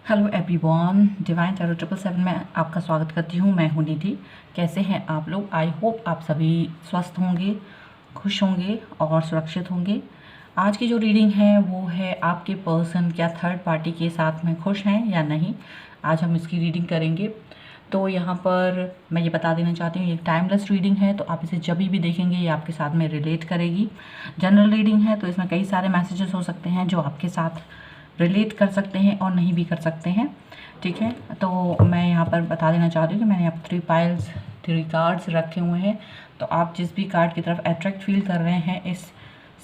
Hello everyone, divine tarot 777 में आपका स्वागत करती हूँ। मैं हूँ निधि। कैसे हैं आप लोग? आई होप आप सभी स्वस्थ होंगे, खुश होंगे और सुरक्षित होंगे। आज की जो रीडिंग है वो है आपके पर्सन क्या थर्ड पार्टी के साथ में खुश हैं या नहीं। आज हम इसकी रीडिंग करेंगे। तो यहाँ पर मैं ये बता देना चाहती हूँ, ये टाइमलेस रीडिंग है, तो आप इसे जब भी देखेंगे ये आपके साथ में रिलेट करेगी। जनरल रीडिंग है तो इसमें कई सारे मैसेजेस हो सकते हैं जो आपके साथ रिलेट कर सकते हैं और नहीं भी कर सकते हैं। ठीक है, तो मैं यहाँ पर बता देना चाहती हूँ कि मैंने यहाँ पर 3 कार्ड्स रखे हुए हैं। तो आप जिस भी कार्ड की तरफ अट्रैक्ट फील कर रहे हैं इस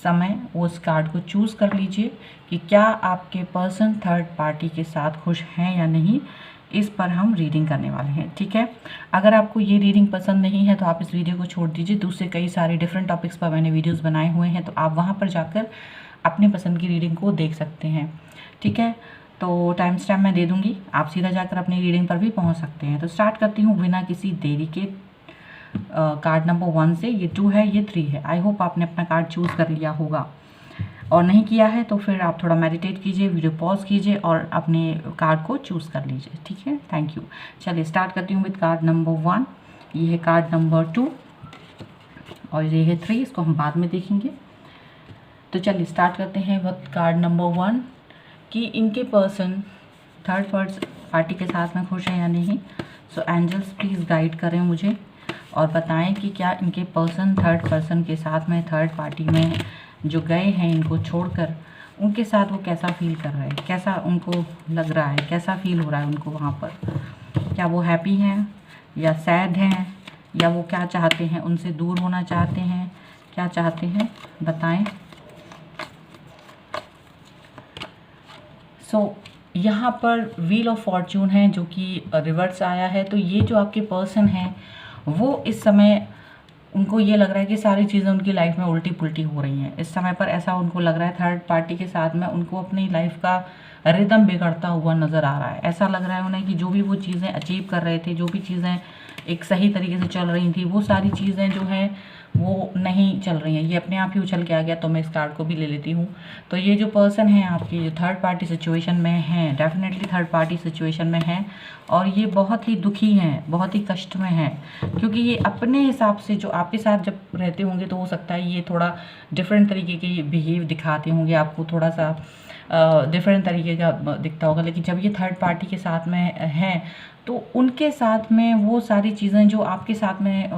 समय, उस कार्ड को चूज़ कर लीजिए कि क्या आपके पर्सन थर्ड पार्टी के साथ खुश हैं या नहीं। इस पर हम रीडिंग करने वाले हैं। ठीक है, अगर आपको ये रीडिंग पसंद नहीं है तो आप इस वीडियो को छोड़ दीजिए। दूसरे कई सारे डिफरेंट टॉपिक्स पर मैंने वीडियोस बनाए हुए हैं, तो आप वहाँ पर जाकर अपने पसंद की रीडिंग को देख सकते हैं। ठीक है, तो टाइम स्टैम्प मैं दे दूंगी, आप सीधा जाकर अपनी रीडिंग पर भी पहुंच सकते हैं। तो स्टार्ट करती हूँ बिना किसी देरी के कार्ड नंबर 1 से। ये 2 है, ये 3 है। आई होप आपने अपना कार्ड चूज़ कर लिया होगा, और नहीं किया है तो फिर आप थोड़ा मेडिटेट कीजिए, वीडियो पॉज कीजिए और अपने कार्ड को चूज़ कर लीजिए। ठीक है, थैंक यू। चलिए स्टार्ट करती हूँ विद कार्ड नंबर 1। ये है कार्ड नंबर 2 और ये है 3। इसको हम बाद में देखेंगे। तो चलिए स्टार्ट करते हैं विद कार्ड नंबर 1 कि इनके पर्सन थर्ड पार्टी के साथ में खुश हैं या नहीं। सो एंजल्स प्लीज़ गाइड करें मुझे और बताएं कि क्या इनके पर्सन थर्ड पर्सन के साथ में, थर्ड पार्टी में जो गए हैं इनको छोड़कर, उनके साथ वो कैसा फील कर रहे हैं, कैसा उनको लग रहा है, कैसा फील हो रहा है उनको वहाँ पर। क्या वो हैप्पी हैं या सैड हैं, या वो क्या चाहते हैं, उनसे दूर होना चाहते हैं, क्या चाहते हैं बताएं। यहाँ पर व्हील ऑफ फॉर्च्यून है जो कि रिवर्स आया है। तो ये जो आपके पर्सन हैं वो इस समय, उनको ये लग रहा है कि सारी चीज़ें उनकी लाइफ में उल्टी पुल्टी हो रही हैं इस समय पर। ऐसा उनको लग रहा है थर्ड पार्टी के साथ में उनको अपनी लाइफ का रिदम बिगड़ता हुआ नज़र आ रहा है। ऐसा लग रहा है उन्हें कि जो भी वो चीज़ें अचीव कर रहे थे, जो भी चीज़ें एक सही तरीके से चल रही थी, वो सारी चीज़ें जो हैं वो नहीं चल रही हैं। ये अपने आप ही उछल के आ गया, तो मैं इस कार्ड को भी ले लेती हूँ। तो ये जो पर्सन है आपकी, जो थर्ड पार्टी सिचुएशन में हैं, डेफिनेटली थर्ड पार्टी सिचुएशन में हैं और ये बहुत ही दुखी हैं, बहुत ही कष्ट में हैं, क्योंकि ये अपने हिसाब से जो आपके साथ जब रहते होंगे तो हो सकता है ये थोड़ा डिफरेंट तरीके के बिहेव दिखाते होंगे आपको, थोड़ा सा डिफरेंट तरीके का दिखता होगा। लेकिन जब ये थर्ड पार्टी के साथ में हैं तो उनके साथ में वो सारी चीज़ें जो आपके साथ में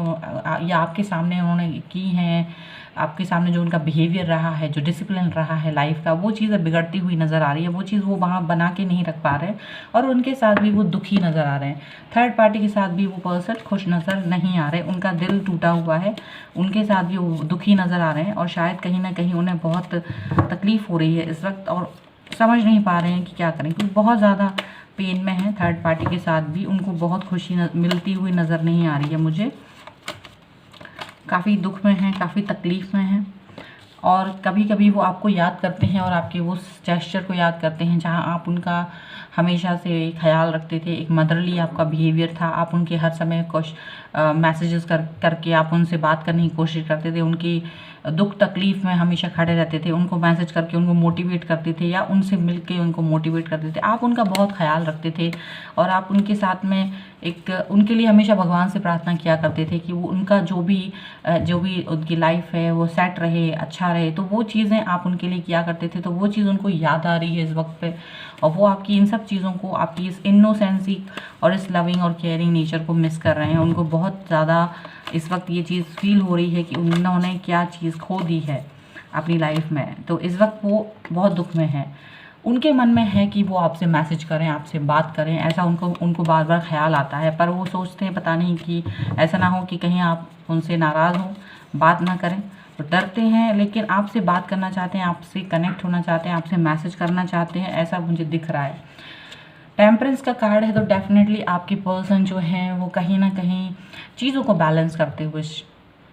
या आपके सामने उन्होंने की हैं, आपके सामने जो उनका बिहेवियर रहा है, जो डिसिप्लिन रहा है लाइफ का, वो चीज़ें बिगड़ती हुई नज़र आ रही है। वो चीज़ वो वहाँ बना के नहीं रख पा रहे हैं और उनके साथ भी वो दुखी नज़र आ रहे हैं। थर्ड पार्टी के साथ भी वो पर्सन खुश नज़र नहीं आ रहे, उनका दिल टूटा हुआ है, उनके साथ भी वो दुखी नज़र आ रहे हैं और शायद कहीं ना कहीं उन्हें बहुत तकलीफ़ हो रही है इस वक्त और समझ नहीं पा रहे हैं कि क्या करें, क्योंकि बहुत ज़्यादा पेन में है। थर्ड पार्टी के साथ भी उनको बहुत खुशी मिलती हुई नज़र नहीं आ रही है मुझे। काफ़ी दुख में हैं, काफ़ी तकलीफ़ में हैं और कभी कभी वो आपको याद करते हैं और आपके वो जेस्चर को याद करते हैं जहाँ आप उनका हमेशा से ख्याल रखते थे। एक मदरली आपका बिहेवियर था, आप उनके हर समय मैसेजेस करके आप उनसे बात करने की कोशिश करते थे, उनकी दुख तकलीफ़ में हमेशा खड़े रहते थे, उनको मैसेज करके उनको मोटिवेट करते थे या उनसे मिल के उनको मोटिवेट करते थे। आप उनका बहुत ख्याल रखते थे और आप उनके साथ में उनके लिए हमेशा भगवान से प्रार्थना किया करते थे कि वो उनका जो भी उनकी लाइफ है वो सेट रहे, अच्छा रहे। तो वो चीज़ें आप उनके लिए किया करते थे, तो वो चीज़ उनको याद आ रही है इस वक्त पे और वो आपकी इन सब चीज़ों को, आपकी इस इनोसेंसी और इस लविंग और केयरिंग नेचर को मिस कर रहे हैं। उनको बहुत ज़्यादा इस वक्त ये चीज़ फील हो रही है कि उन्होंने क्या चीज़ खो दी है अपनी लाइफ में। तो इस वक्त वो बहुत दुख में है। उनके मन में है कि वो आपसे मैसेज करें, आपसे बात करें, ऐसा उनको बार बार ख्याल आता है, पर वो सोचते हैं पता नहीं कि ऐसा ना हो कि कहीं आप उनसे नाराज़ हों, बात ना करें, तो डरते हैं। लेकिन आपसे बात करना चाहते हैं, आपसे कनेक्ट होना चाहते हैं, आपसे मैसेज करना चाहते हैं, ऐसा मुझे दिख रहा है। टेम्परेंस का कार्ड है, तो डेफिनेटली आपके पर्सन जो हैं वो कहीं ना कहीं चीज़ों को बैलेंस करते हुए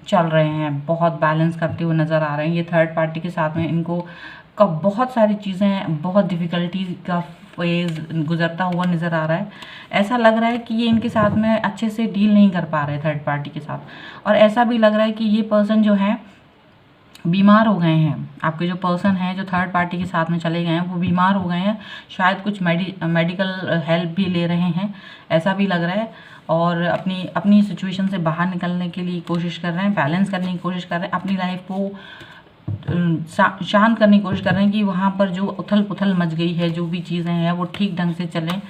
चल रहे हैं, बहुत बैलेंस करते हुए नज़र आ रहे हैं। ये थर्ड पार्टी के साथ में इनको का बहुत सारी चीज़ें, बहुत डिफ़िकल्टी का फेज़ गुजरता हुआ नज़र आ रहा है। ऐसा लग रहा है कि ये इनके साथ में अच्छे से डील नहीं कर पा रहे थर्ड पार्टी के साथ, और ऐसा भी लग रहा है कि ये पर्सन जो है बीमार हो गए हैं। आपके जो पर्सन हैं जो थर्ड पार्टी के साथ में चले गए हैं वो बीमार हो गए हैं, शायद कुछ मेडिकल हेल्प भी ले रहे हैं, ऐसा भी लग रहा है। और अपनी अपनी सिचुएशन से बाहर निकलने के लिए कोशिश कर रहे हैं, बैलेंस करने की कोशिश कर रहे हैं, अपनी लाइफ को शांत करने की कोशिश कर रहे हैं कि वहाँ पर जो उथल पुथल मच गई है, जो भी चीज़ें हैं वो ठीक ढंग से चलें,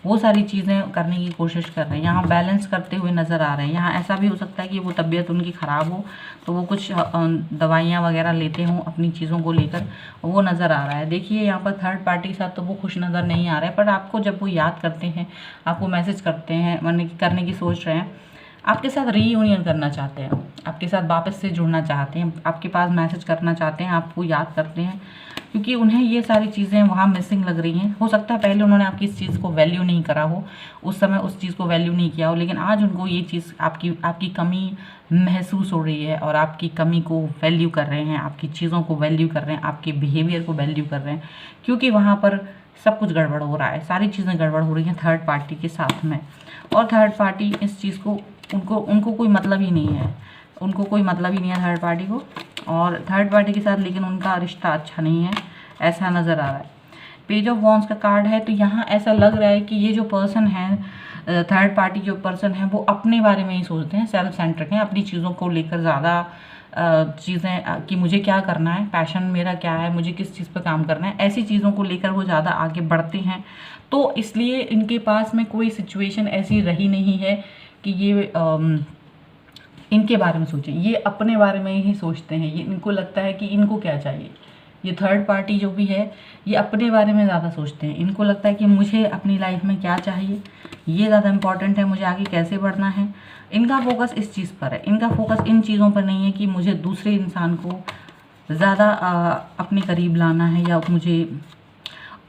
वो सारी चीज़ें करने की कोशिश कर रहे हैं। यहाँ बैलेंस करते हुए नज़र आ रहे हैं। यहाँ ऐसा भी हो सकता है कि वो तबीयत उनकी ख़राब हो तो वो कुछ दवाइयाँ वगैरह लेते हों अपनी चीज़ों को लेकर, वो नज़र आ रहा है। देखिए यहाँ पर थर्ड पार्टी के साथ तो वो खुश नज़र नहीं आ रहा है, पर आपको जब वो याद करते हैं, आपको मैसेज करते हैं, करने की सोच रहे हैं, आपके साथ रीयूनियन करना चाहते हैं, आपके साथ वापस से जुड़ना चाहते हैं, आपके पास मैसेज करना चाहते हैं, आपको याद करते हैं, क्योंकि उन्हें ये सारी चीज़ें वहाँ मिसिंग लग रही हैं। हो सकता है पहले उन्होंने आपकी इस चीज़ को वैल्यू नहीं करा हो, उस समय उस चीज़ को वैल्यू नहीं किया हो, लेकिन आज उनको ये चीज़ आपकी कमी महसूस हो रही है और आपकी कमी को वैल्यू कर रहे हैं, आपकी चीज़ों को वैल्यू कर रहे हैं, आपके बिहेवियर को वैल्यू कर रहे हैं, क्योंकि वहाँ पर सब कुछ गड़बड़ हो रहा है, सारी चीज़ें गड़बड़ हो रही हैं थर्ड पार्टी के साथ में। और थर्ड पार्टी इस चीज़ को उनको कोई मतलब ही नहीं है, उनको कोई मतलब ही नहीं है थर्ड पार्टी को, और थर्ड पार्टी के साथ लेकिन उनका रिश्ता अच्छा नहीं है, ऐसा नज़र आ रहा है। पेज ऑफ वॉन्ड्स का कार्ड है, तो यहाँ ऐसा लग रहा है कि ये जो पर्सन है, थर्ड पार्टी जो पर्सन है, वो अपने बारे में ही सोचते हैं, सेल्फ सेंट्रिक हैं, अपनी चीज़ों को लेकर ज़्यादा चीज़ें कि मुझे क्या करना है, पैशन मेरा क्या है, मुझे किस चीज़ पर काम करना है, ऐसी चीज़ों को लेकर वो ज़्यादा आगे बढ़ते हैं। तो इसलिए इनके पास में कोई सिचुएशन ऐसी रही नहीं है कि ये इनके बारे में सोचें, ये अपने बारे में ही सोचते हैं। ये इनको लगता है कि इनको क्या चाहिए, ये थर्ड पार्टी जो भी है ये अपने बारे में ज़्यादा सोचते हैं। इनको लगता है कि मुझे अपनी लाइफ में क्या चाहिए, ये ज़्यादा इम्पॉर्टेंट है, मुझे आगे कैसे बढ़ना है। इनका फोकस इस चीज़ पर है, इनका फोकस इन चीज़ों पर नहीं है कि मुझे दूसरे इंसान को ज़्यादा अपने करीब लाना है, या मुझे,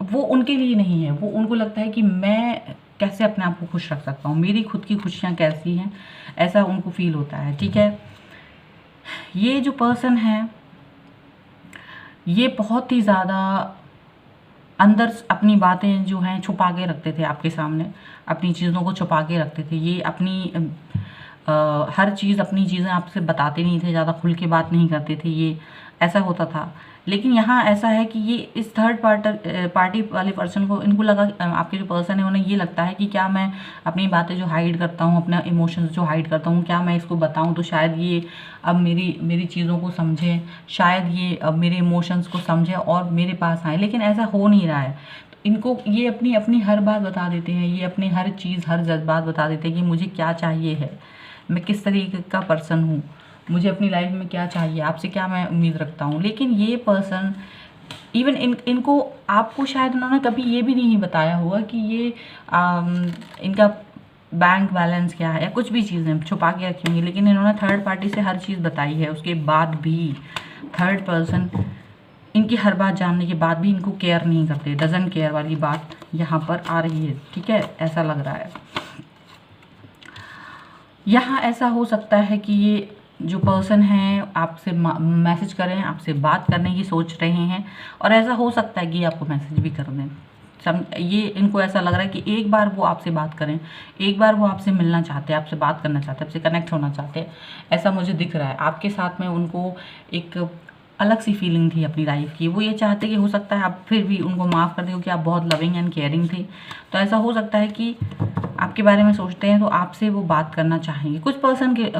वो उनके लिए नहीं है। वो उनको लगता है कि मैं कैसे अपने आप को खुश रख सकता हूँ, मेरी खुद की खुशियाँ कैसी हैं, ऐसा उनको फील होता है। ठीक है, ये जो पर्सन है ये बहुत ही ज़्यादा अंदर अपनी बातें जो हैं छुपा के रखते थे आपके सामने, अपनी चीज़ों को छुपा के रखते थे। ये अपनी हर चीज़, अपनी चीज़ें आपसे बताते नहीं थे, ज़्यादा खुल के बात नहीं करते थे, ये ऐसा होता था। लेकिन यहाँ ऐसा है कि ये इस थर्ड पार्टी वाले पर्सन को, इनको लगा, आपके जो पर्सन है उन्हें ये लगता है कि क्या मैं अपनी बातें जो हाइड करता हूँ, अपना इमोशंस जो हाइड करता हूँ, क्या मैं इसको बताऊँ तो शायद ये अब मेरी चीज़ों को समझें, शायद ये अब मेरे इमोशंस को समझें और मेरे पास आए। लेकिन ऐसा हो नहीं रहा है। इनको ये अपनी अपनी हर बात बता देते हैं, ये अपनी हर चीज़, हर जज्बात बता देते हैं कि मुझे क्या चाहिए है, मैं किस तरीके का पर्सन हूँ, मुझे अपनी लाइफ में क्या चाहिए, आपसे क्या मैं उम्मीद रखता हूँ। लेकिन ये पर्सन इवन इनको आपको शायद उन्होंने कभी ये भी नहीं बताया होगा कि ये इनका बैंक बैलेंस क्या है, या कुछ भी चीज़ें छुपा के रखी होंगी। लेकिन इन्होंने थर्ड पार्टी से हर चीज़ बताई है, उसके बाद भी थर्ड पर्सन इनकी हर बात जानने के बाद भी इनको केयर नहीं करते, डजंट केयर वाली बात यहाँ पर आ रही है। ठीक है, ऐसा लग रहा है। यहाँ ऐसा हो सकता है कि ये जो पर्सन है आपसे मैसेज करें, आपसे बात करने की सोच रहे हैं, और ऐसा हो सकता है कि आपको मैसेज भी कर दें। ये इनको ऐसा लग रहा है कि एक बार वो आपसे बात करें, एक बार वो आपसे मिलना चाहते हैं, आपसे बात करना चाहते हैं, आपसे कनेक्ट होना चाहते हैं, ऐसा मुझे दिख रहा है। आपके साथ में उनको एक अलग सी फीलिंग थी अपनी लाइफ की। वो ये चाहते कि हो सकता है आप फिर भी उनको माफ़ कर दें, क्योंकि आप बहुत लविंग एंड केयरिंग थे। तो ऐसा हो सकता है कि आपके बारे में सोचते हैं तो आपसे वो बात करना चाहेंगे।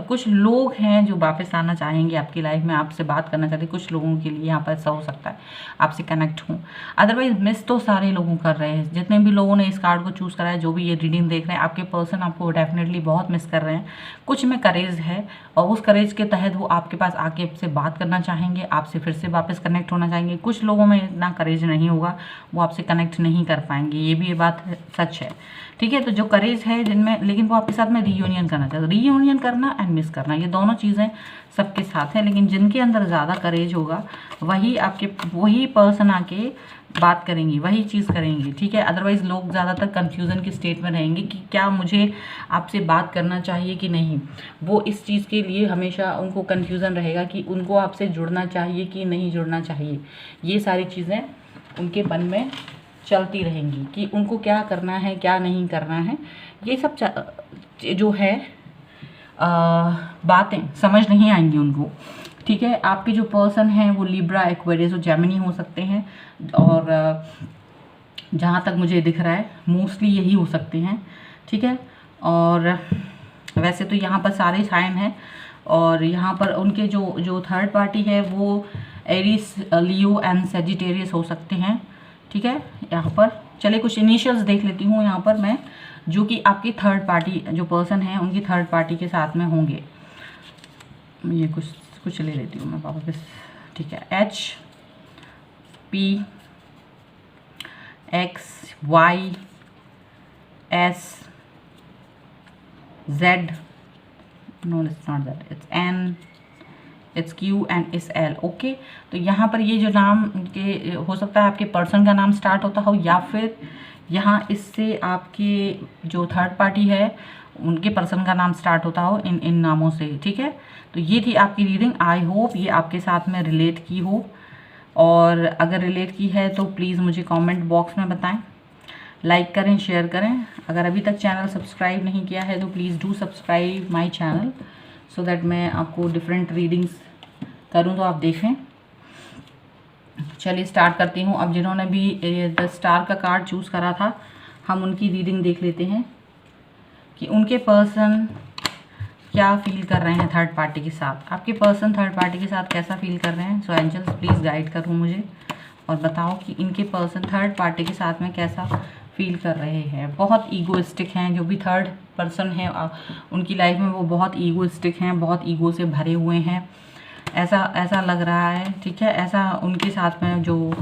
कुछ लोग हैं जो वापस आना चाहेंगे आपकी लाइफ में, आपसे बात करना चाहते हैं। कुछ लोगों के लिए यहाँ पर ऐसा हो सकता है आपसे कनेक्ट हों। अदरवाइज मिस तो सारे लोगों कर रहे हैं। जितने भी लोगों ने इस कार्ड को चूज़ करा है, जो भी ये रीडिंग देख रहे हैं, आपके पर्सन आपको डेफिनेटली बहुत मिस कर रहे हैं। कुछ में करेज है और उस करेज के तहत वो आपके पास आके आपसे बात करना चाहेंगे, आपसे फिर से वापस कनेक्ट होना चाहेंगे। कुछ लोगों में इतना करेज नहीं होगा, वो आपसे कनेक्ट नहीं कर पाएंगे, ये बात सच है। ठीक है, तो जो करेज है जिनमें, लेकिन वो आपके साथ में रीयूनियन करना चाहते हैं। रीयूनियन करना एंड मिस करना, ये दोनों चीज़ें सबके साथ हैं। लेकिन जिनके अंदर ज़्यादा करेज होगा वही पर्सन आके बात करेंगी, वही चीज़ करेंगी। ठीक है, अदरवाइज लोग ज़्यादातर कंफ्यूजन के स्टेट में रहेंगे कि क्या मुझे आपसे बात करना चाहिए कि नहीं। वो इस चीज़ के लिए हमेशा उनको कंफ्यूजन रहेगा कि उनको आपसे जुड़ना चाहिए कि नहीं जुड़ना चाहिए। ये सारी चीज़ें उनके मन में चलती रहेंगी कि उनको क्या करना है, क्या नहीं करना है। ये सब जो है बातें समझ नहीं आएंगी उनको। ठीक है। आपके जो पर्सन हैं वो लिब्रा, एक्वेरियस और जेमिनी हो सकते हैं, और जहाँ तक मुझे दिख रहा है मोस्टली यही हो सकते हैं, ठीक है। और वैसे तो यहाँ पर सारे साइन हैं, और यहाँ पर उनके जो थर्ड पार्टी है वो एरिस, लियो एंड सेजिटेरियस हो सकते हैं, ठीक है। यहाँ पर चलिए कुछ इनिशियल्स देख लेती हूँ यहाँ पर मैं, जो कि आपकी थर्ड पार्टी जो पर्सन है उनकी थर्ड पार्टी के साथ में होंगे। ये कुछ ले लेती हूँ मैं वापस, ठीक है। H P X Y S Z, no it's not that, it's N, it's Q and it's L, okay. तो यहाँ पर ये जो नाम के हो सकता है आपके पर्सन का नाम स्टार्ट होता हो, या फिर यहाँ इससे आपके जो थर्ड पार्टी है उनके पर्सन का नाम स्टार्ट होता हो इन नामों से, ठीक है। तो ये थी आपकी रीडिंग। आई होप ये आपके साथ में रिलेट की हो, और अगर रिलेट की है तो प्लीज़ मुझे कमेंट बॉक्स में बताएं, लाइक करें, शेयर करें। अगर अभी तक चैनल सब्सक्राइब नहीं किया है तो please do subscribe my channel, so that मैं आपको डिफरेंट रीडिंग्स करूँ तो आप देखें। चलिए स्टार्ट करती हूँ। अब जिन्होंने भी द स्टार का कार्ड चूज़ करा था, हम उनकी रीडिंग देख लेते हैं कि उनके पर्सन क्या फील कर रहे हैं थर्ड पार्टी के साथ। आपके पर्सन थर्ड पार्टी के साथ कैसा फील कर रहे हैं। सो एंजल्स प्लीज़ गाइड करो मुझे और बताओ कि इनके पर्सन थर्ड पार्टी के साथ में कैसा फील कर रहे हैं। बहुत ईगोइस्टिक हैं जो भी थर्ड पर्सन है उनकी लाइफ में, वो बहुत ईगोइस्टिक हैं, बहुत ईगो से भरे हुए हैं, ऐसा लग रहा है, ठीक है। ऐसा उनके साथ में जो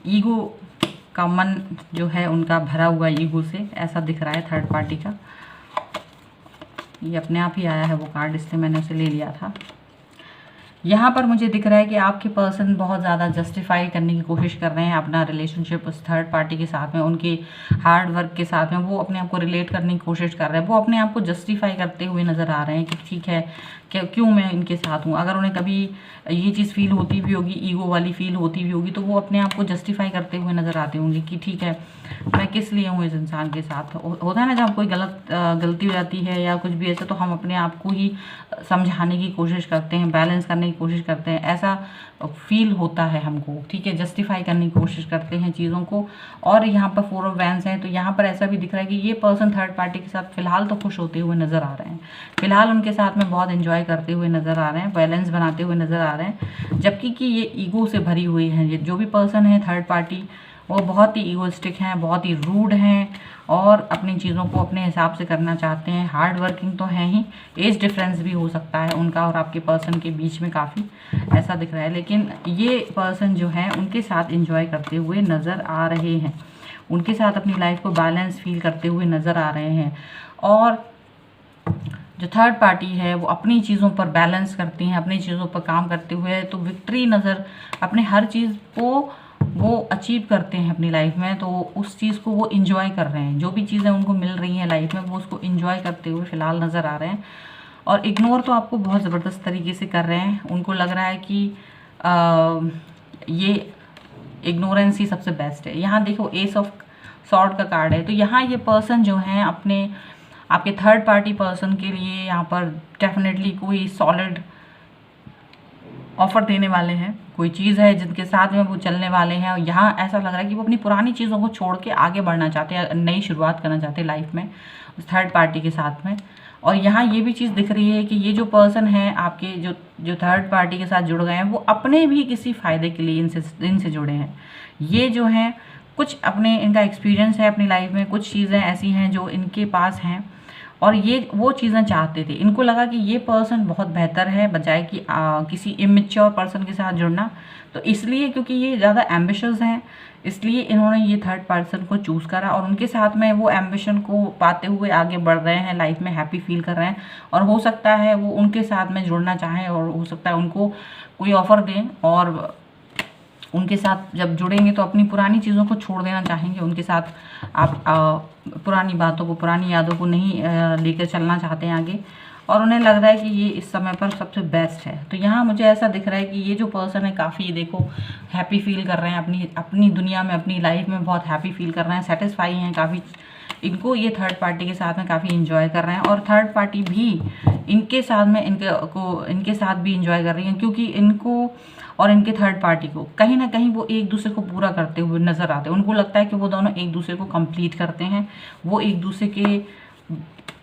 ईगो का मन जो है उनका भरा हुआ ईगो से, ऐसा दिख रहा है थर्ड पार्टी का। ये अपने आप ही आया है वो कार्ड, इसलिए मैंने उसे ले लिया था। यहाँ पर मुझे दिख रहा है कि आपके पर्सन बहुत ज़्यादा जस्टिफाई करने की कोशिश कर रहे हैं अपना रिलेशनशिप उस थर्ड पार्टी के साथ में, उनके हार्ड वर्क के साथ में। वो अपने आप को रिलेट करने की कोशिश कर रहे हैं, वो अपने आप को जस्टिफाई करते हुए नज़र आ रहे हैं कि ठीक है क्यों मैं इनके साथ हूँ। अगर उन्हें कभी ये चीज़ फील होती भी होगी, ईगो वाली फील होती भी होगी, तो वो अपने आप को जस्टिफाई करते हुए नज़र आते होंगे कि ठीक है मैं किस लिए हूँ इस इंसान के साथ। होता है ना जब कोई गलती हो जाती है या कुछ भी ऐसा, तो हम अपने आप को ही समझाने की कोशिश करते हैं, बैलेंस करने की कोशिश करते हैं, ऐसा फील होता है हमको, ठीक है। जस्टिफाई करने की कोशिश करते हैं चीज़ों को। और यहाँ पर 4 ऑफ वैंड्स हैं, तो यहाँ पर ऐसा भी दिख रहा है कि ये पर्सन थर्ड पार्टी के साथ फिलहाल तो खुश होते हुए नज़र आ रहे हैं, फिलहाल उनके साथ में बहुत एंजॉय करते हुए नज़र आ रहे हैं, बैलेंस बनाते हुए नज़र आ रहे हैं। जबकि कि ये ईगो से भरी हुई है, ये जो भी पर्सन है थर्ड पार्टी वो बहुत ही ईगोइस्टिक हैं, बहुत ही रूड हैं, और अपनी चीज़ों को अपने हिसाब से करना चाहते हैं। हार्ड वर्किंग तो हैं ही, एज डिफरेंस भी हो सकता है उनका और आपके पर्सन के बीच में काफ़ी, ऐसा दिख रहा है। लेकिन ये पर्सन जो है उनके साथ एंजॉय करते हुए नज़र आ रहे हैं, उनके साथ अपनी लाइफ को बैलेंस फील करते हुए नज़र आ रहे हैं। और जो थर्ड पार्टी है वो अपनी चीज़ों पर बैलेंस करती हैं, अपनी चीज़ों पर काम करते हुए तो विक्ट्री नज़र, अपने हर चीज़ को वो अचीव करते हैं अपनी लाइफ में, तो उस चीज़ को वो इंजॉय कर रहे हैं। जो भी चीज़ें उनको मिल रही हैं लाइफ में वो उसको इंजॉय करते हुए फ़िलहाल नज़र आ रहे हैं। और इग्नोर तो आपको बहुत ज़बरदस्त तरीके से कर रहे हैं। उनको लग रहा है कि ये इग्नोरेंस ही सबसे बेस्ट है। यहाँ देखो एस ऑफ सॉर्ड का कार्ड है, तो यहाँ ये पर्सन जो हैं अपने आपके थर्ड पार्टी पर्सन के लिए यहाँ पर डेफिनेटली कोई सॉलिड ऑफर देने वाले हैं, कोई चीज़ है जिनके साथ में वो चलने वाले हैं। और यहाँ ऐसा लग रहा है कि वो अपनी पुरानी चीज़ों को छोड़ के आगे बढ़ना चाहते हैं, नई शुरुआत करना चाहते हैं लाइफ में उस थर्ड पार्टी के साथ में। और यहाँ ये भी चीज़ दिख रही है कि ये जो पर्सन है आपके जो थर्ड पार्टी के साथ जुड़ गए हैं वो अपने भी किसी फ़ायदे के लिए इनसे जुड़े हैं। ये जो हैं कुछ अपने इनका एक्सपीरियंस है अपनी लाइफ में, कुछ चीज़ें ऐसी हैं जो इनके पास हैं और ये वो चीज़ें चाहते थे। इनको लगा कि ये पर्सन बहुत बेहतर है बजाय कि किसी इमेच्योर पर्सन के साथ जुड़ना, तो इसलिए क्योंकि ये ज़्यादा एम्बिशियस हैं इसलिए इन्होंने ये थर्ड पर्सन को चूज़ करा और उनके साथ में वो एम्बिशन को पाते हुए आगे बढ़ रहे हैं, लाइफ में हैप्पी फील कर रहे हैं। और हो सकता है वो उनके साथ में जुड़ना चाहें और हो सकता है उनको कोई ऑफ़र दें और उनके साथ जब जुड़ेंगे तो अपनी पुरानी चीज़ों को छोड़ देना चाहेंगे। उनके साथ आप पुरानी बातों को, पुरानी यादों को नहीं लेकर चलना चाहते हैं आगे, और उन्हें लग रहा है कि ये इस समय पर सबसे बेस्ट है। तो यहाँ मुझे ऐसा दिख रहा है कि ये जो पर्सन है काफ़ी देखो हैप्पी फील कर रहे हैं, अपनी दुनिया में, अपनी लाइफ में बहुत हैप्पी फील कर रहे हैं, सेटिस्फाई हैं, काफ़ी इनको ये थर्ड पार्टी के साथ में काफ़ी इंजॉय कर रहे हैं, और थर्ड पार्टी भी इनके साथ में इनके साथ भी इंजॉय कर रही है, क्योंकि इनको और इनके थर्ड पार्टी को कहीं ना कहीं वो एक दूसरे को पूरा करते हुए नजर आते हैं। उनको लगता है कि वो दोनों एक दूसरे को कंप्लीट करते हैं, वो एक दूसरे के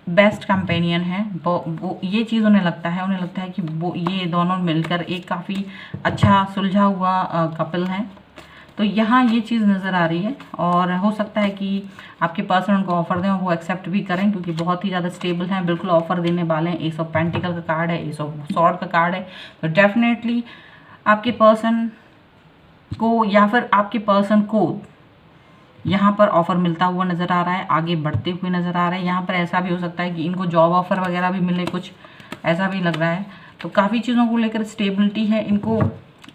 बेस्ट कंपेनियन है। वो ये चीज़ उन्हें लगता है कि वो ये दोनों मिलकर एक काफ़ी अच्छा सुलझा हुआ कपल है। तो यहाँ ये चीज़ नज़र आ रही है, और हो सकता है कि आपके पर्सन उनको ऑफर दें और वो एक्सेप्ट भी करें, क्योंकि बहुत ही ज़्यादा स्टेबल हैं, बिल्कुल ऑफर देने वाले हैं। एस ऑफ पेंटिकल का कार्ड है, एस ऑफ सॉर्ड का कार्ड है। तो डेफिनेटली आपके पर्सन को या फिर आपके पर्सन को यहाँ पर ऑफर मिलता हुआ नज़र आ रहा है, आगे बढ़ते हुए नज़र आ रहा है। यहाँ पर ऐसा भी हो सकता है कि इनको जॉब ऑफर वगैरह भी मिले, कुछ ऐसा भी लग रहा है। तो काफ़ी चीज़ों को लेकर स्टेबिलिटी है इनको,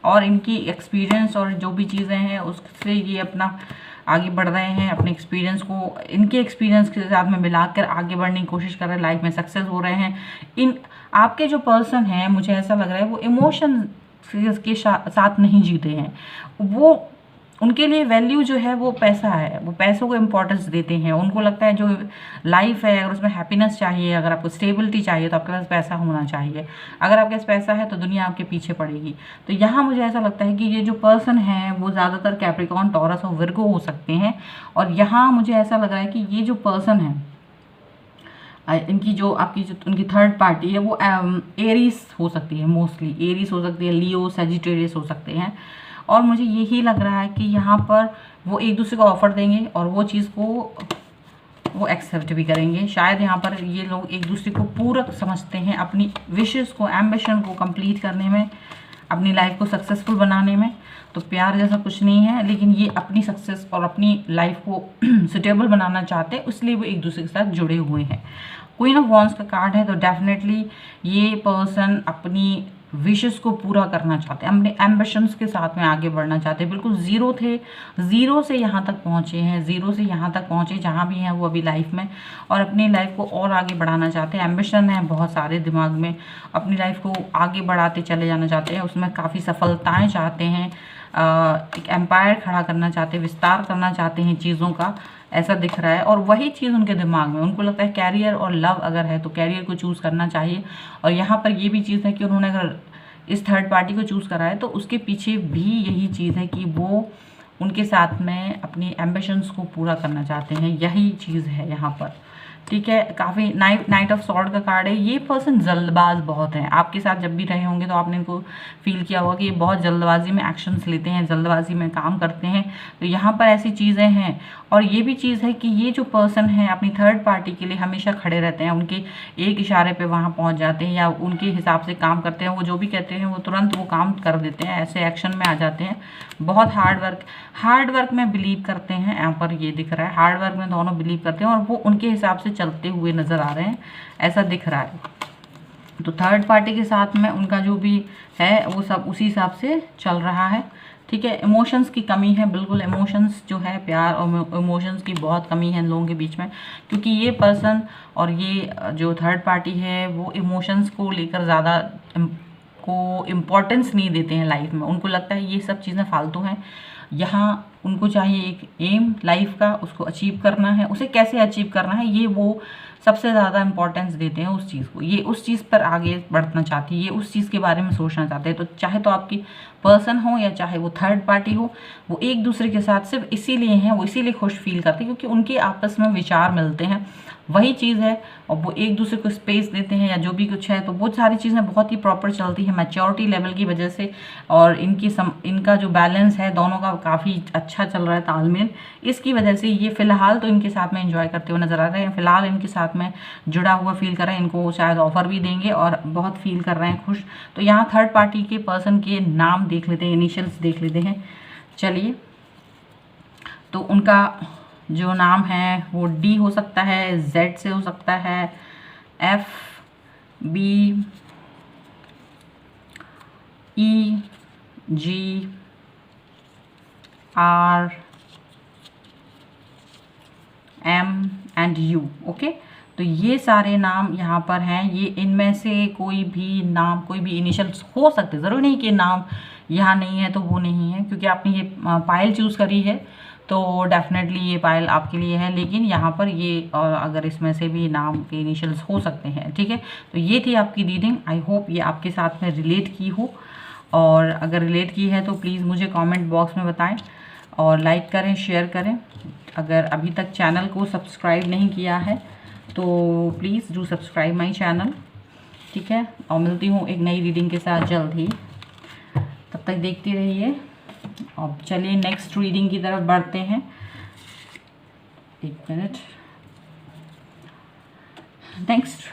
और इनकी एक्सपीरियंस और जो भी चीज़ें हैं उससे ये अपना आगे बढ़ रहे हैं। अपने एक्सपीरियंस को इनके एक्सपीरियंस के साथ में मिलाकर आगे बढ़ने की कोशिश कर रहे हैं, लाइफ में सक्सेस हो रहे हैं। इन आपके जो पर्सन हैं, मुझे ऐसा लग रहा है वो इमोशन के साथ नहीं जीते हैं। वो उनके लिए वैल्यू जो है वो पैसा है, वो पैसों को इम्पोर्टेंस देते हैं। उनको लगता है जो लाइफ है, अगर उसमें हैप्पीनेस चाहिए, अगर आपको स्टेबिलिटी चाहिए, तो आपके पास पैसा होना चाहिए। अगर आपके पास पैसा है तो दुनिया आपके पीछे पड़ेगी। तो यहाँ मुझे ऐसा लगता है कि ये जो पर्सन है वो ज़्यादातर कैप्रिकॉर्न, टॉरस और विर्गो हो सकते हैं। और यहाँ मुझे ऐसा लग रहा है कि ये जो पर्सन है, इनकी जो आपकी जो उनकी थर्ड पार्टी है वो एरीज हो सकती है, मोस्टली एरीज हो सकती है, लियो, सजिटेरियस हो सकते हैं। और मुझे यही लग रहा है कि यहाँ पर वो एक दूसरे को ऑफर देंगे और वो चीज़ को वो एक्सेप्ट भी करेंगे। शायद यहाँ पर ये लोग एक दूसरे को पूरक समझते हैं, अपनी विशेस को, एम्बिशन को कंप्लीट करने में, अपनी लाइफ को सक्सेसफुल बनाने में। तो प्यार जैसा कुछ नहीं है, लेकिन ये अपनी सक्सेस और अपनी लाइफ को सुटेबल बनाना चाहते हैं, इसलिए वो एक दूसरे के साथ जुड़े हुए हैं। क्वीन ऑफ वॉन्ड्स का कार्ड है, तो डेफिनेटली ये पर्सन अपनी विशेस को पूरा करना चाहते हैं, अपने एम्बिशंस के साथ में आगे बढ़ना चाहते हैं। बिल्कुल ज़ीरो थे, ज़ीरो से यहाँ तक पहुँचे हैं, ज़ीरो से यहाँ तक पहुँचे जहाँ भी हैं वो अभी लाइफ में, और अपनी लाइफ को और आगे बढ़ाना चाहते हैं। एम्बिशन है बहुत सारे दिमाग में, अपनी लाइफ को आगे बढ़ाते चले जाना चाहते हैं, उसमें काफ़ी सफलताएँ चाहते हैं, एक एम्पायर खड़ा करना चाहते हैं, विस्तार करना चाहते हैं चीज़ों का, ऐसा दिख रहा है। और वही चीज़ उनके दिमाग में, उनको लगता है कैरियर और लव अगर है तो कैरियर को चूज़ करना चाहिए। और यहाँ पर ये भी चीज़ है कि उन्होंने अगर इस थर्ड पार्टी को चूज़ करा है तो उसके पीछे भी यही चीज़ है कि वो उनके साथ में अपनी एम्बिशंस को पूरा करना चाहते हैं, यही चीज़ है यहाँ पर। ठीक है, काफ़ी नाइट ऑफ सॉर्ड का कार्ड है। ये पर्सन जल्दबाज बहुत हैं, आपके साथ जब भी रहे होंगे तो आपने इनको फील किया होगा कि ये बहुत जल्दबाजी में एक्शंस लेते हैं, जल्दबाजी में काम करते हैं। तो यहाँ पर ऐसी चीज़ें हैं। और ये भी चीज़ है कि ये जो पर्सन है अपनी थर्ड पार्टी के लिए हमेशा खड़े रहते हैं, उनके एक इशारे पे वहाँ पहुँच जाते हैं या उनके हिसाब से काम करते हैं। वो जो भी कहते हैं वो तुरंत वो काम कर देते हैं, ऐसे एक्शन में आ जाते हैं। बहुत हार्ड वर्क में बिलीव करते हैं, यहाँ पर ये दिख रहा है। हार्ड वर्क में दोनों बिलीव करते हैं और वो उनके हिसाब से चलते हुए नज़र आ रहे हैं, ऐसा दिख रहा है। तो थर्ड पार्टी के साथ में उनका जो भी है वो सब उसी हिसाब से चल रहा है। ठीक है, इमोशंस की कमी है, बिल्कुल इमोशंस जो है, प्यार और इमोशंस की बहुत कमी है इन लोगों के बीच में, क्योंकि ये पर्सन और ये जो थर्ड पार्टी है वो इमोशंस को लेकर ज़्यादा को इम्पोर्टेंस नहीं देते हैं लाइफ में। उनको लगता है ये सब चीज़ें फालतू हैं। यहाँ उनको चाहिए एक एम लाइफ का, उसको अचीव करना है, उसे कैसे अचीव करना है ये वो सबसे ज़्यादा इंपॉर्टेंस देते हैं उस चीज़ को। ये उस चीज़ पर आगे बढ़ना चाहती है, ये उस चीज़ के बारे में सोचना चाहते हैं। तो चाहे तो आपकी पर्सन हो या चाहे वो थर्ड पार्टी हो, वो एक दूसरे के साथ सिर्फ इसीलिए हैं, वो इसीलिए खुश फील करते हैं क्योंकि उनके आपस में विचार मिलते हैं, वही चीज़ है। और वो एक दूसरे को स्पेस देते हैं या जो भी कुछ है, तो वो सारी चीज़ें बहुत ही प्रॉपर चलती है मैच्योरिटी लेवल की वजह से। और इनका जो बैलेंस है दोनों का काफ़ी अच्छा चल रहा है, तालमेल, इसकी वजह से ये फ़िलहाल तो इनके साथ में एंजॉय करते हुए नज़र आ रहे हैं। फ़िलहाल इनके साथ में जुड़ा हुआ फील कर रहे हैं, इनको शायद ऑफर भी देंगे और बहुत फील कर रहे हैं खुश। तो यहाँ थर्ड पार्टी के पर्सन के नाम देख लेते हैं, इनिशियल्स देख लेते हैं। चलिए, तो उनका जो नाम है वो डी हो सकता है, जेड से हो सकता है, F, B, E, G, R, M and U. Okay, तो ये सारे नाम यहाँ पर हैं। ये इनमें से कोई भी नाम, कोई भी इनिशियल्स हो सकते, ज़रूरी नहीं कि नाम यहाँ नहीं है तो वो नहीं है, क्योंकि आपने ये पायल चूज़ करी है तो डेफिनेटली ये पायल आपके लिए है। लेकिन यहाँ पर ये अगर इसमें से भी नाम के इनिशियल्स हो सकते हैं, ठीक है। तो ये थी आपकी रीडिंग। आई होप ये आपके साथ में रिलेट की हो, और अगर रिलेट की है तो प्लीज़ मुझे कमेंट बॉक्स में बताएं और लाइक करें, शेयर करें। अगर अभी तक चैनल को सब्सक्राइब नहीं किया है तो please do subscribe my channel, ठीक है। और मिलती हूँ एक नई रीडिंग के साथ जल्द ही, तब तक देखते रहिए। अब चलिए नेक्स्ट रीडिंग की तरफ बढ़ते हैं। एक मिनट। नेक्स्ट,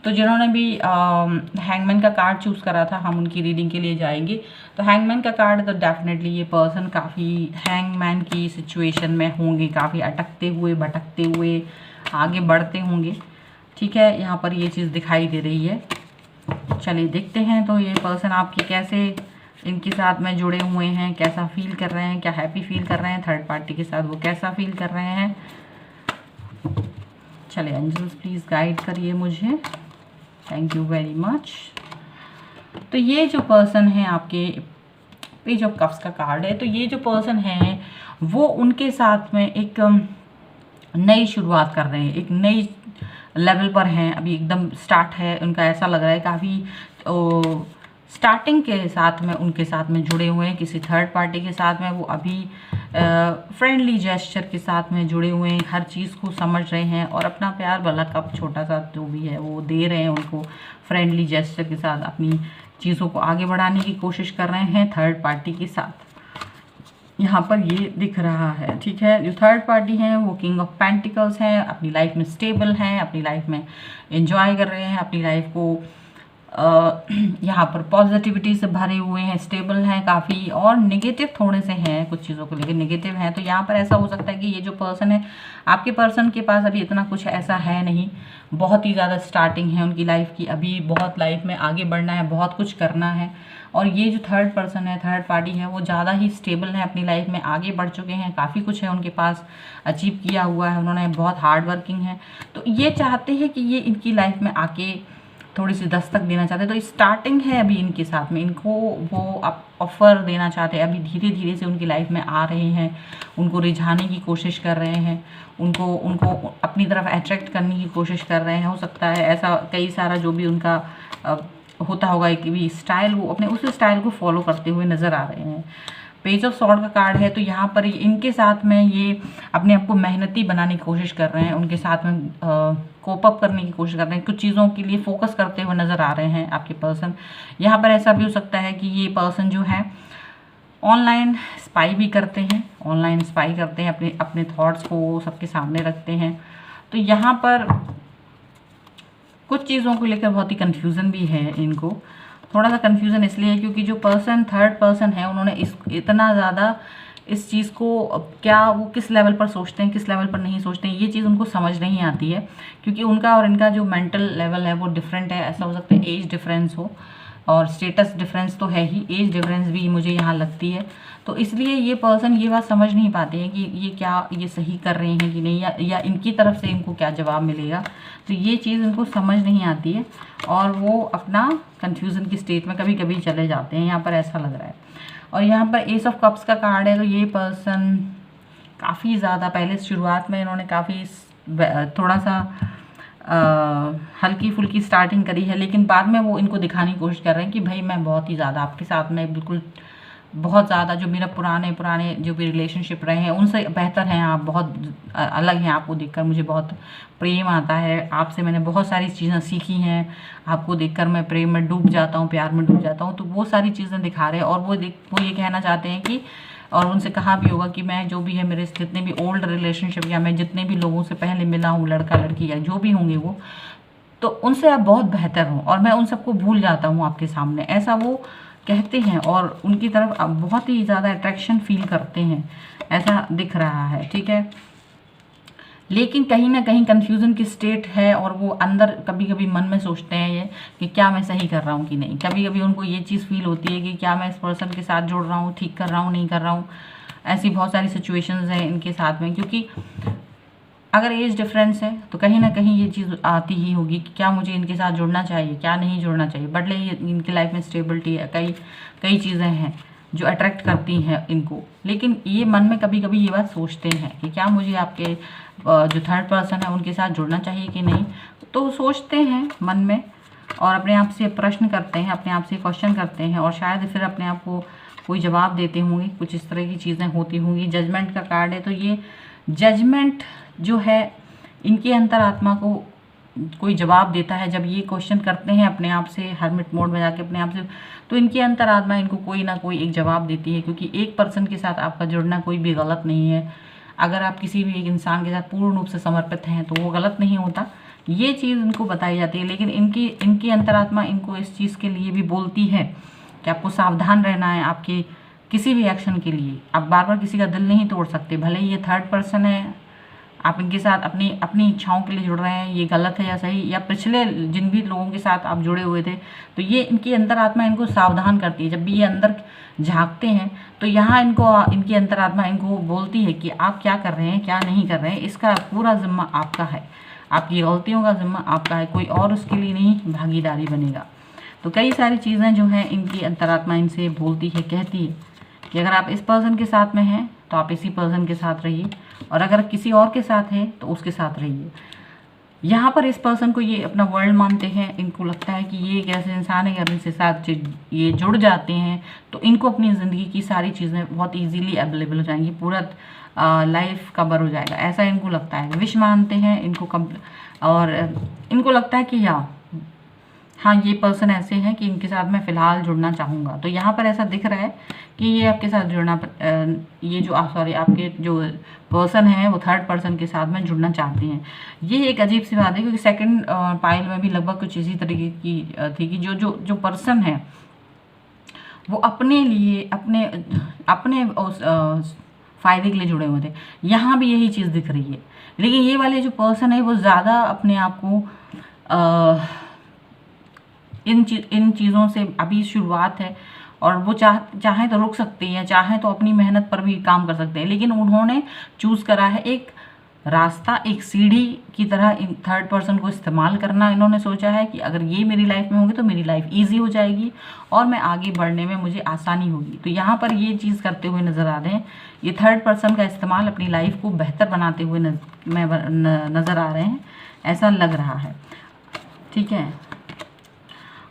तो जिन्होंने भी हैंगमैन का कार्ड चूज़ करा था, हम उनकी रीडिंग के लिए जाएंगे। तो हैंगमैन का कार्ड, तो डेफिनेटली ये पर्सन काफ़ी हैंगमैन की सिचुएशन में होंगे, काफ़ी अटकते हुए भटकते हुए आगे बढ़ते होंगे, ठीक है। यहाँ पर ये चीज़ दिखाई दे रही है। चलिए देखते हैं तो ये पर्सन आपकी कैसे इनके साथ में जुड़े हुए हैं, कैसा फील कर रहे हैं, क्या हैप्पी फील कर रहे हैं थर्ड पार्टी के साथ, वो कैसा फील कर रहे हैं। चलिए एंजल्स प्लीज़ गाइड करिए मुझे, थैंक यू वेरी मच। तो ये जो पर्सन है आपके, पेज ऑफ कप्स का कार्ड है। तो ये जो पर्सन है वो उनके साथ में एक नई शुरुआत कर रहे हैं, एक नई लेवल पर हैं, अभी एकदम स्टार्ट है उनका। ऐसा लग रहा है काफ़ी स्टार्टिंग के साथ में उनके साथ में जुड़े हुए हैं किसी थर्ड पार्टी के साथ में। वो अभी फ्रेंडली जेस्चर के साथ में जुड़े हुए हैं, हर चीज़ को समझ रहे हैं और अपना प्यार भला कप छोटा सा जो भी है वो दे रहे हैं उनको। फ्रेंडली जेस्चर के साथ अपनी चीज़ों को आगे बढ़ाने की कोशिश कर रहे हैं थर्ड पार्टी के साथ, यहाँ पर ये दिख रहा है, ठीक है। जो थर्ड पार्टी हैं वो किंग ऑफ पेंटिकल्स हैं, अपनी लाइफ में स्टेबल हैं, अपनी लाइफ में एंजॉय कर रहे हैं, अपनी लाइफ को यहाँ पर पॉजिटिविटी से भरे हुए हैं, स्टेबल हैं काफ़ी, और नेगेटिव थोड़े से हैं, कुछ चीज़ों को लेकर नेगेटिव हैं। तो यहाँ पर ऐसा हो सकता है कि ये जो पर्सन है, आपके पर्सन के पास अभी इतना कुछ ऐसा है नहीं, बहुत ही ज़्यादा स्टार्टिंग है उनकी लाइफ की, अभी बहुत लाइफ में आगे बढ़ना है, बहुत कुछ करना है। और ये जो थर्ड पर्सन है, थर्ड पार्टी है, वो ज़्यादा ही स्टेबल है, अपनी लाइफ में आगे बढ़ चुके हैं, काफ़ी कुछ है उनके पास अचीव किया हुआ है उन्होंने, बहुत हार्ड वर्किंग है। तो ये चाहते हैं कि ये इनकी लाइफ में आके थोड़ी सी दस्तक देना चाहते हैं। तो स्टार्टिंग है अभी इनके साथ में, इनको वो ऑफर देना चाहते हैं, अभी धीरे धीरे से उनकी लाइफ में आ रहे हैं, उनको रिझाने की कोशिश कर रहे हैं, उनको अपनी तरफ अट्रैक्ट करने की कोशिश कर रहे हैं। हो सकता है ऐसा कई सारा जो भी उनका होता होगा कि भी स्टाइल, वो अपने उस स्टाइल को फॉलो करते हुए नज़र आ रहे हैं। पेज ऑफ सॉर्ड का कार्ड है। तो यहाँ पर इनके साथ में ये अपने आप को मेहनती बनाने की कोशिश कर रहे हैं, उनके साथ में कोप अप करने की कोशिश कर रहे हैं, कुछ चीज़ों के लिए फोकस करते हुए नज़र आ रहे हैं आपके पर्सन। यहाँ पर ऐसा भी हो सकता है कि ये पर्सन जो है ऑनलाइन स्पाई भी करते हैं, ऑनलाइन स्पाई करते हैं, अपने थॉट्स को सबके सामने रखते हैं। तो यहाँ पर कुछ चीज़ों को लेकर बहुत ही कन्फ्यूज़न भी है इनको। थोड़ा सा कन्फ्यूज़न इसलिए है क्योंकि जो पर्सन थर्ड पर्सन है, उन्होंने इतना ज़्यादा इस चीज़ को, क्या वो किस लेवल पर सोचते हैं, किस लेवल पर नहीं सोचते हैं, ये चीज़ उनको समझ नहीं आती है, क्योंकि उनका और इनका जो मेंटल लेवल है वो डिफरेंट है। ऐसा हो सकता है एज डिफरेंस हो, और स्टेटस डिफरेंस तो है ही, एज डिफरेंस भी मुझे यहाँ लगती है। तो इसलिए ये पर्सन ये बात समझ नहीं पाते हैं कि ये क्या ये सही कर रहे हैं कि नहीं, या इनकी तरफ से इनको क्या जवाब मिलेगा। तो ये चीज़ इनको समझ नहीं आती है और वो अपना कन्फ्यूज़न की स्टेट में कभी कभी चले जाते हैं, यहाँ पर ऐसा लग रहा है। और यहाँ पर एस ऑफ कप्स का कार्ड है। तो ये पर्सन काफ़ी ज़्यादा पहले शुरुआत में इन्होंने काफ़ी थोड़ा सा हल्की फुल्की स्टार्टिंग करी है, लेकिन बाद में वो इनको दिखाने की कोशिश कर रहे हैं कि भाई मैं बहुत ही ज़्यादा आपके साथ में बिल्कुल बहुत ज़्यादा, जो मेरा पुराने जो भी रिलेशनशिप रहे हैं उनसे बेहतर हैं आप, बहुत अलग हैं। आपको देखकर मुझे बहुत प्रेम आता है, आपसे मैंने बहुत सारी चीज़ें सीखी हैं, आपको देखकर मैं प्रेम में डूब जाता हूँ, प्यार में डूब जाता हूँ। तो वो सारी चीज़ें दिखा रहे हैं, और वो ये कहना चाहते हैं कि, और उनसे कहा भी होगा कि मैं जो भी है मेरे जितने भी ओल्ड रिलेशनशिप, या मैं जितने भी लोगों से पहले मिला हूँ, लड़का लड़की या जो भी होंगे वो, तो उनसे आप बहुत बेहतर हो और मैं उन सबको भूल जाता हूँ आपके सामने, ऐसा वो कहते हैं। और उनकी तरफ आप बहुत ही ज़्यादा अट्रैक्शन फील करते हैं, ऐसा दिख रहा है, ठीक है। लेकिन कहीं ना कहीं कन्फ्यूज़न की स्टेट है, और वो अंदर कभी कभी मन में सोचते हैं ये कि क्या मैं सही कर रहा हूँ कि नहीं। कभी कभी उनको ये चीज़ फील होती है कि क्या मैं इस पर्सन के साथ जुड़ रहा हूँ, ठीक कर रहा हूँ, नहीं कर रहा हूँ। ऐसी बहुत सारी सिचुएशंस हैं इनके साथ में, क्योंकि अगर एज डिफरेंस है तो कहीं ना कहीं ये चीज़ आती ही होगी कि क्या मुझे इनके साथ जुड़ना चाहिए, क्या नहीं जुड़ना चाहिए। बट इनकी लाइफ में स्टेबिलिटी है, कई चीज़ें हैं, जो अट्रैक्ट करती हैं इनको। लेकिन ये मन में कभी कभी ये बात सोचते हैं कि क्या मुझे आपके जो थर्ड पर्सन है उनके साथ जुड़ना चाहिए कि नहीं। तो सोचते हैं मन में और अपने आप से प्रश्न करते हैं, अपने आप से क्वेश्चन करते हैं और शायद फिर अपने आप को कोई जवाब देते होंगे। कुछ इस तरह की चीज़ें होती होंगी। जजमेंट का कार्ड है, तो ये जजमेंट जो है इनकी अंतरात्मा को कोई जवाब देता है। जब ये क्वेश्चन करते हैं अपने आप से, हर्मिट मोड में जाके अपने आप से, तो इनकी अंतरात्मा इनको कोई ना कोई एक जवाब देती है। क्योंकि एक पर्सन के साथ आपका जुड़ना कोई भी गलत नहीं है। अगर आप किसी भी एक इंसान के साथ पूर्ण रूप से समर्पित हैं तो वो गलत नहीं होता, ये चीज़ इनको बताई जाती है। लेकिन इनकी अंतरात्मा इनको इस चीज़ के लिए भी बोलती है कि आपको सावधान रहना है आपके किसी भी एक्शन के लिए। आप बार बार किसी का दिल नहीं तोड़ सकते, भले ही ये थर्ड पर्सन है, आप इनके साथ अपनी इच्छाओं के लिए जुड़ रहे हैं, ये गलत है या सही, या पिछले जिन भी लोगों के साथ आप जुड़े हुए थे, तो ये इनकी अंतरात्मा इनको सावधान करती है। जब भी ये अंदर झांकते हैं तो यहाँ इनकी अंतरात्मा इनको बोलती है कि आप क्या कर रहे हैं, क्या नहीं कर रहे हैं, इसका पूरा जिम्मा आपका है, आपकी गलतियों का जिम्मा आपका है, कोई और उसके लिए नहीं भागीदारी बनेगा। तो कई सारी चीज़ें जो हैं इनकी अंतरात्मा इनसे बोलती है, कहती है कि अगर आप इस पर्सन के साथ में हैं तो आप इसी पर्सन के साथ रहिए, और अगर किसी और के साथ है तो उसके साथ रहिए। यहाँ पर इस पर्सन को ये अपना वर्ल्ड मानते हैं। इनको लगता है कि ये एक ऐसे इंसान है, अगर इनके साथ ये जुड़ जाते हैं तो इनको अपनी ज़िंदगी की सारी चीज़ें बहुत इजीली अवेलेबल हो जाएंगी, पूरा लाइफ कवर हो जाएगा, ऐसा इनको लगता है। विश मानते हैं इनको और इनको लगता है कि हाँ ये पर्सन ऐसे हैं कि इनके साथ मैं फ़िलहाल जुड़ना चाहूँगा। तो यहाँ पर ऐसा दिख रहा है कि ये आपके साथ जुड़ना, ये जो आपके जो पर्सन है वो थर्ड पर्सन के साथ में जुड़ना चाहते हैं। ये एक अजीब सी बात है, क्योंकि सेकंड पाइल में भी लगभग कुछ इसी तरीके की थी कि जो पर्सन है वो अपने लिए अपने उस फ़ायदे के लिए जुड़े हुए थे। यहाँ भी यही चीज़ दिख रही है। लेकिन ये वाले जो पर्सन है वो ज़्यादा अपने आप को इन चीज़ों से, अभी शुरुआत है और वो चाहें तो रुक सकते हैं, चाहें तो अपनी मेहनत पर भी काम कर सकते हैं। लेकिन उन्होंने चूज़ करा है एक रास्ता, एक सीढ़ी की तरह इन थर्ड पर्सन को इस्तेमाल करना। इन्होंने सोचा है कि अगर ये मेरी लाइफ में होंगे तो मेरी लाइफ ईजी हो जाएगी और मैं आगे बढ़ने में मुझे आसानी होगी। तो यहाँ पर ये चीज़ करते हुए नज़र आ रहे हैं। ये थर्ड पर्सन का इस्तेमाल अपनी लाइफ को बेहतर बनाते हुए नज़र आ रहे हैं, ऐसा लग रहा है। ठीक है,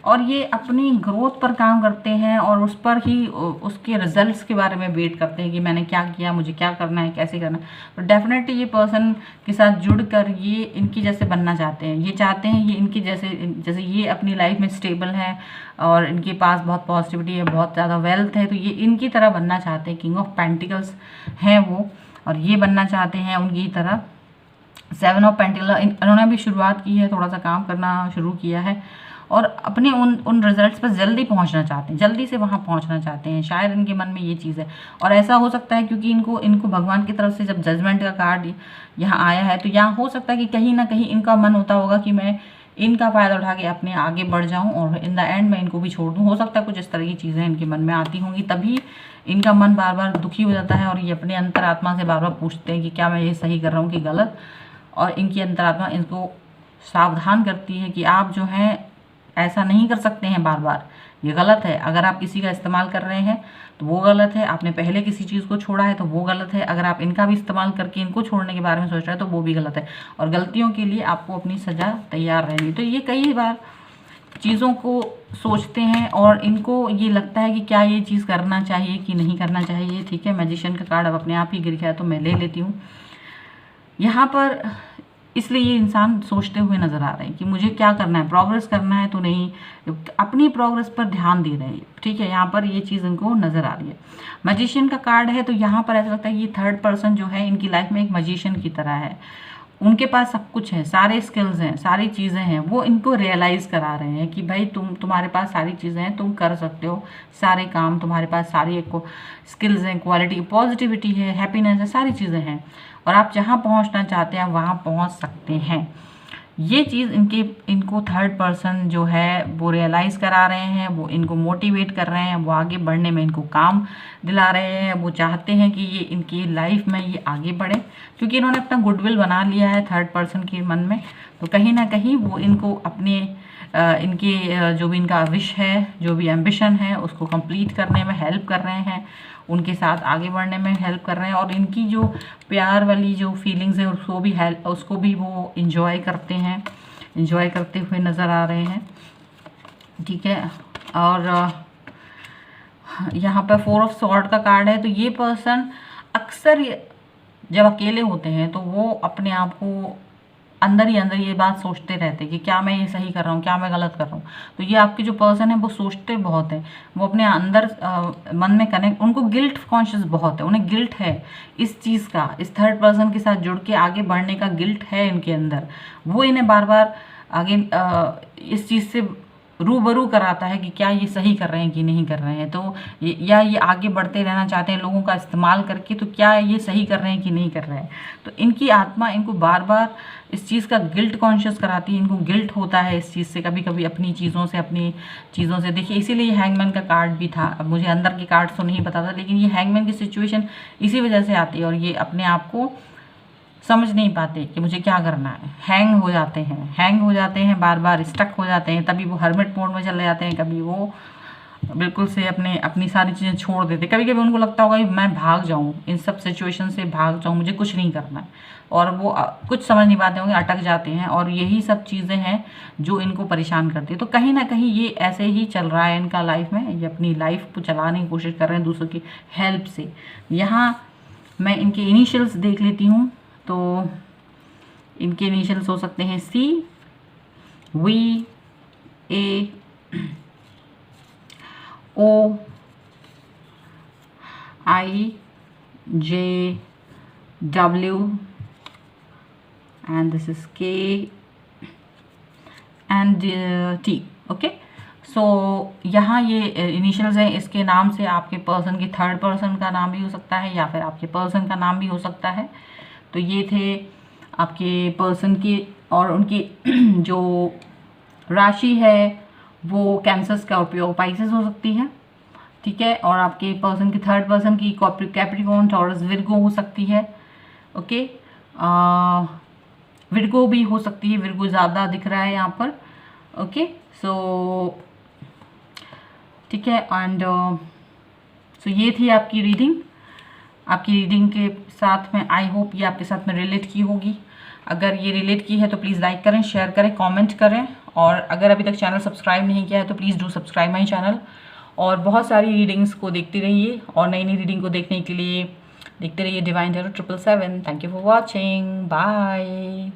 और ये अपनी ग्रोथ पर काम करते हैं और उस पर ही उसके रिजल्ट्स के बारे में वेट करते हैं कि मैंने क्या किया, मुझे क्या करना है, कैसे करना है। तो डेफिनेटली ये पर्सन के साथ जुड़कर ये इनकी जैसे बनना चाहते हैं। ये चाहते हैं ये इनकी जैसे ये अपनी लाइफ में स्टेबल है और इनके पास बहुत पॉजिटिविटी है, बहुत ज़्यादा वेल्थ है, तो ये इनकी तरह बनना चाहते हैं। किंग ऑफ पेंटिकल्स हैं वो, और ये बनना चाहते हैं उनकी तरह। 7 ऑफ पेंटिकल इन्होंने भी शुरुआत की है, थोड़ा सा काम करना शुरू किया है और अपने उन रिजल्ट्स पर जल्दी पहुंचना चाहते हैं, जल्दी से वहां पहुंचना चाहते हैं। शायद इनके मन में ये चीज़ है। और ऐसा हो सकता है क्योंकि इनको भगवान की तरफ से जब जजमेंट का कार्ड यहाँ आया है, तो यहाँ हो सकता है कि कहीं ना कहीं इनका मन होता होगा कि मैं इनका फ़ायदा उठा के अपने आगे बढ़ जाऊँ और इन द एंड मैं इनको भी छोड़ दूँ। हो सकता है कुछ इस तरह की चीज़ें इनके मन में आती होंगी, तभी इनका मन बार बार दुखी हो जाता है और ये अपने अंतरात्मा से बार बार पूछते हैं कि क्या मैं ये सही कर रहा हूँ कि गलत। और इनकी अंतरात्मा इनको सावधान करती है कि आप जो हैं ऐसा नहीं कर सकते हैं, बार बार ये गलत है। अगर आप किसी का इस्तेमाल कर रहे हैं तो वो गलत है, आपने पहले किसी चीज़ को छोड़ा है तो वो गलत है, अगर आप इनका भी इस्तेमाल करके इनको छोड़ने के बारे में सोच रहे हैं तो वो भी गलत है। और गलतियों के लिए आपको अपनी सज़ा तैयार रहनी। तो ये कई बार चीज़ों को सोचते हैं और इनको ये लगता है कि क्या ये चीज़ करना चाहिए कि नहीं करना चाहिए। ठीक है, मैजिशियन का कार्ड अब अपने आप ही गिर गया तो मैं ले लेती हूँ यहाँ पर। इसलिए ये इंसान सोचते हुए नज़र आ रहे हैं कि मुझे क्या करना है, प्रोग्रेस करना है तो नहीं, अपनी प्रोग्रेस पर ध्यान दे रहे हैं। ठीक है, यहाँ पर ये चीज़ इनको नज़र आ रही है। मैजिशियन का कार्ड है तो यहाँ पर ऐसा लगता है ये थर्ड पर्सन जो है इनकी लाइफ में एक मैजिशियन की तरह है। उनके पास सब कुछ है, सारे स्किल्स हैं, सारी चीज़ें हैं। वो इनको रियलाइज़ करा रहे हैं कि भाई तुम्हारे पास सारी चीज़ें हैं, तुम कर सकते हो सारे काम, तुम्हारे पास सारी स्किल्स हैं, क्वालिटी, पॉजिटिविटी है, हैप्पीनेस है, सारी चीज़ें हैं और आप जहाँ पहुँचना चाहते हैं वहाँ पहुँच सकते हैं। ये चीज़ इनको थर्ड पर्सन जो है वो रियलाइज़ करा रहे हैं, वो इनको मोटिवेट कर रहे हैं, वो आगे बढ़ने में इनको काम दिला रहे हैं, वो चाहते हैं कि ये इनकी लाइफ में ये आगे बढ़े, क्योंकि इन्होंने अपना गुडविल बना लिया है थर्ड पर्सन के मन में। तो कहीं ना कहीं वो इनको अपने इनके जो भी इनका विश है, जो भी एम्बिशन है, उसको कंप्लीट करने में हेल्प कर रहे हैं, उनके साथ आगे बढ़ने में हेल्प कर रहे हैं, और इनकी जो प्यार वाली जो फीलिंग्स है उसको भी वो इंजॉय करते हैं, इंजॉय करते हुए नज़र आ रहे हैं। ठीक है, और यहाँ पर 4 ऑफ सॉर्ड का कार्ड है। तो ये पर्सन अक्सर जब अकेले होते हैं तो वो अपने आप को अंदर ही अंदर ये बात सोचते रहते हैं कि क्या मैं ये सही कर रहा हूँ, क्या मैं गलत कर रहा हूँ। तो ये आपके जो पर्सन है वो सोचते बहुत हैं, वो अपने अंदर मन में कनेक्ट, उनको गिल्ट कॉन्शियस बहुत है, उन्हें गिल्ट है इस चीज़ का, इस थर्ड पर्सन के साथ जुड़ के आगे बढ़ने का गिल्ट है इनके अंदर। वो इन्हें बार बार आगे इस चीज़ से रूबरू कराता है कि क्या ये सही कर रहे हैं कि नहीं कर रहे हैं, तो या ये आगे बढ़ते रहना चाहते हैं लोगों का इस्तेमाल करके, तो क्या ये सही कर रहे हैं कि नहीं कर रहे हैं। तो इनकी आत्मा इनको बार बार इस चीज़ का गिल्ट कॉन्शियस कराती है, इनको गिल्ट होता है इस चीज़ से, कभी कभी अपनी चीज़ों से। देखिए इसीलिए हैंगमैन का कार्ड भी था। अब मुझे अंदर के कार्ड तो नहीं पता था, लेकिन ये हैंगमैन की सिचुएशन इसी वजह से आती है, और ये अपने आप को समझ नहीं पाते कि मुझे क्या करना है, हैंग हो जाते हैं, बार बार स्टक हो जाते हैं। तभी वो हर्मिट मोड में चले जाते हैं, कभी वो बिल्कुल से अपनी सारी चीज़ें छोड़ देते। कभी कभी उनको लगता होगा कि मैं भाग जाऊं, इन सब सिचुएशन से भाग जाऊं, मुझे कुछ नहीं करना है, और वो कुछ समझ नहीं पाते होंगे, अटक जाते हैं, और यही सब चीज़ें हैं जो इनको परेशान करती है। तो कहीं ना कहीं ये ऐसे ही चल रहा है इनका लाइफ में, ये अपनी लाइफ को चलाने की कोशिश कर रहे हैं दूसरों की हेल्प से। यहाँ मैं इनके इनिशियल्स देख लेती हूँ। तो इनके इनिशियल्स हो सकते हैं C, V, A, O, I, J, W, and this is K and T. Okay, so यहाँ ये इनिशियल्स हैं, इसके नाम से आपके पर्सन के थर्ड पर्सन का नाम भी हो सकता है, या फिर आपके पर्सन का नाम भी हो सकता है। तो ये थे आपके पर्सन की, और उनकी जो राशि है वो कैंसर, स्कॉर्पियो, पाइसेस हो सकती है। ठीक है, और आपके पर्सन की थर्ड पर्सन की कैप्रिकॉर्न, टॉरस, विर्गो हो सकती है। ओके, विर्गो भी हो सकती है, विर्गो ज़्यादा दिख रहा है यहाँ पर। ओके, सो ठीक है, एंड सो ये थी आपकी रीडिंग। आपकी रीडिंग के साथ में आई होप ये आपके साथ में रिलेट की होगी। अगर ये रिलेट की है तो प्लीज़ लाइक करें, शेयर करें, कमेंट करें, और अगर अभी तक चैनल सब्सक्राइब नहीं किया है तो please do subscribe my channel. और बहुत सारी रीडिंग्स को देखते रहिए, और नई नई रीडिंग को देखने के लिए देखते रहिए divine tarot 777। Thank you for watching, bye.